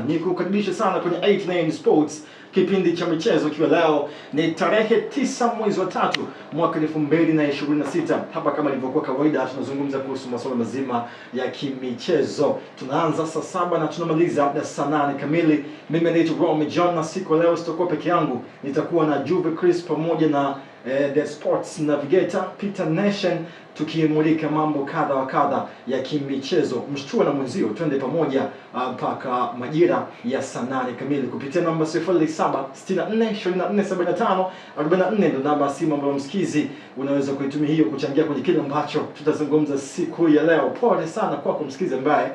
Nikukaribisha sana kwenye 89 Sports, kipindi cha michezo, ikiwa leo ni tarehe 9 mwezi wa 3 mwaka 2026. Hapa kama ilivyokuwa kawaida, tunazungumza kuhusu masuala mazima ya kimichezo. Tunaanza saa 7 na tunamaliza saa 8 kamili. Mimi naitwa Romy John, na siku leo sitakuwa peke yangu, nitakuwa na Juve Chris pamoja na The Sports Navigator Peter Nation, tukimulika mambo kadha wa kadha ya kimichezo. Mshtua na mwenzio, twende pamoja mpaka majira ya saa 8 kamili kupitia namba 0764247544 ndio namba ya simu ambayo msikizi unaweza kuitumia hiyo kuchangia kwenye kile ambacho tutazungumza siku ya leo. Pole sana kwako msikizi ambaye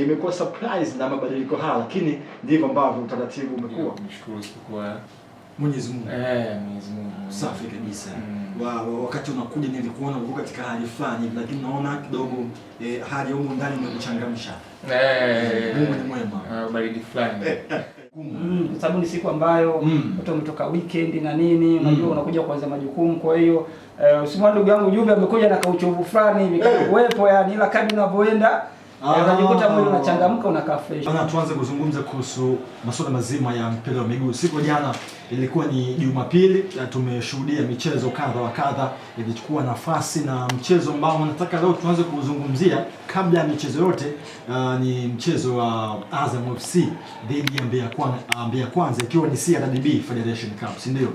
imekuwa surprise na mabadiliko haya, lakini ndivyo ambavyo utaratibu umekuwa. Nishukuru kwa Mwenyezi Mungu. Mwenyezi Mungu. Safi kabisa. Wakati unakuja nilikuona uko katika hali fulani, lakini naona kidogo hali huko ndani imekuchangamsha. Mungu ni mwema. Baridi fulani. Kwa sababu ni siku ambayo watu wametoka weekend na nini, unajua unakuja kuanza majukumu. Kwa hiyo usimwone ndugu yangu Juve amekuja na kauchovu fulani hivi kuwepo, yani ila kadri unavyoenda unajikuta mwili unachangamka, unakaa fresh. Tuanze kuzungumza kuhusu masuala mazima ya mpira wa miguu. Siku jana ilikuwa ni Jumapili, tumeshuhudia michezo kadha wa kadha ilichukua nafasi, na mchezo ambao nataka leo tuanze kuzungumzia kabla ya michezo yote ni mchezo wa Azam FC dhidi ya Mbeya Kwanza, ikiwa ni CRDB Federation Cup, si ndio?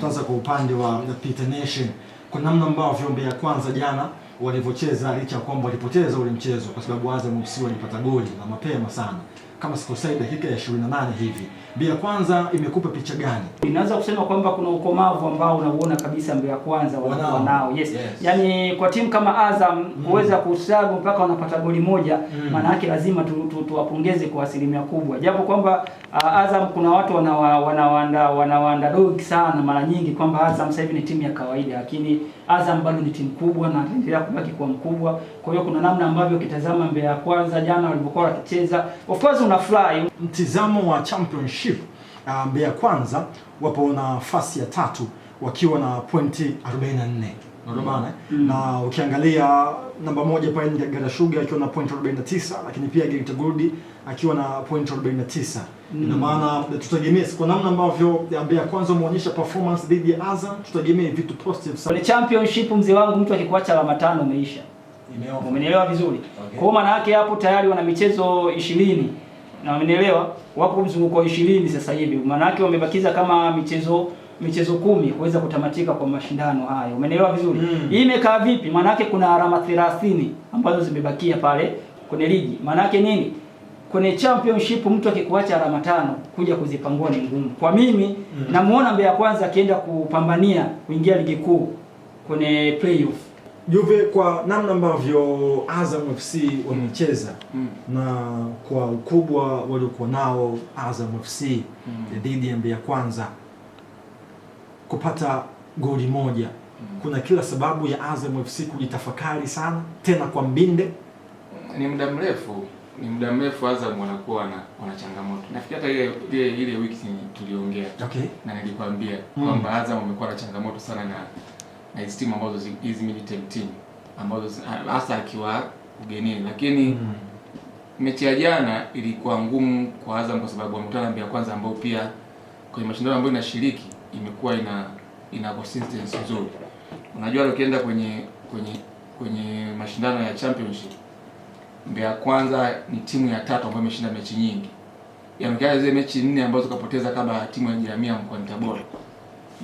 Tuanze kwa upande wa Peter Nation, kwa namna ambavyo Mbeya Kwanza jana walivyocheza, licha ya kwamba walipoteza ule mchezo kwa sababu Azam FC walipata goli na mapema sana, kama sikosei dakika ya 28 hivi. Mbeya Kwanza imekupa picha gani? Inaweza kusema kwamba kuna ukomavu ambao unauona kabisa Mbeya Kwanza wanao. Yes. Yaani kwa timu kama Azam kuweza kusaga mpaka wanapata goli moja, maana yake lazima tuwapongeze kwa asilimia kubwa. Japo kwamba Azam kuna watu wanawaanda dog sana mara nyingi kwamba Azam sasa hivi ni timu ya kawaida, lakini Azam bado ni timu kubwa na anaendelea kubaki kuwa mkubwa. Kwa hiyo kuna namna ambavyo ukitazama Mbeya Kwanza jana walipokuwa wakicheza, of course unafurahi. Mtizamo wa championship, Mbeya Kwanza wapo nafasi ya 3 wakiwa na pointi 44. Na ukiangalia namba 1 pale ni Kagera Sugar akiwa na point 49, lakini pia Geita Gold akiwa na point 49. Ina maana tutategemea kwa namna ambavyo Mbeya Kwanza umeonyesha performance dhidi ya Azam, tutategemea vitu positive sana. Kwenye championship mzee wangu, mtu akikuacha alama 5 umeisha. Umenielewa vizuri? Okay. Kwa maana yake hapo tayari wana michezo 20. Na umenielewa? Wapo mzunguko wa 20 sasa hivi. Maana yake wamebakiza kama michezo 10 kuweza kutamatika kwa mashindano haya. Umenielewa vizuri? Hii imekaa vipi? Maana yake kuna alama 30 ambazo zimebakia pale kwenye ligi. Maana yake nini? Kwenye championship mtu akikuacha alama 5 kuja kuzipangua ni ngumu. Kwa mimi namuona Mbeya Kwanza akienda kupambania kuingia ligi kuu kwenye playoff. Juve kwa namna ambavyo Azam FC wamecheza na kwa ukubwa waliokuwa nao Azam FC dhidi ya Mbeya Kwanza kupata goli moja, kuna kila sababu ya Azam FC kujitafakari sana tena kwa mbinde. Ni muda mrefu Azam wanakuwa wana changamoto. Nafikiri hata ile wiki tuliongea. Okay. Na nilikwambia kwamba Azam wamekuwa na changamoto sana na hizo timu ambazo hizi mid team ambazo hasa akiwa ugenini, lakini mechi ya jana ilikuwa ngumu kwa Azam kwa sababu wamekutana na Mbeya Kwanza ambao pia kwenye mashindano ambayo inashiriki imekuwa ina consistency nzuri. Unajua ukienda kwenye mashindano ya championship, Mbeya Kwanza ni timu ya 3 ambayo imeshinda mechi nyingi. Yaani zile mechi 4 ambazo kapoteza kama timu ya Jamia mkoani Tabora,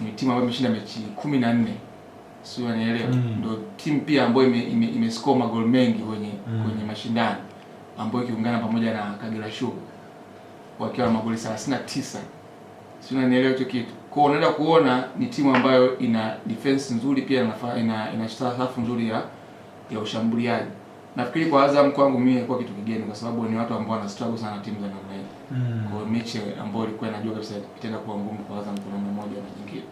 ni timu ambayo imeshinda mechi 14. Sio, unanielewa? Ndio timu pia ambayo imescore magoli mengi kwenye mashindano, ambayo ikiungana pamoja na Kagera Sugar wakiwa na magoli 39. Sio, unanielewa hicho kitu? Kwa hiyo unaenda kuona ni timu ambayo ina defense nzuri, pia ina safu nzuri ya ushambuliaji. Nafikiri kwa Azam kwangu mimi ilikuwa kitu kigeni kwa sababu ni watu ambao wana struggle sana timu za namna hii. Kwa mechi ambayo ilikuwa inajua kabisa itaenda kuwa ngumu kwa Azam kwa namna moja na nyingine.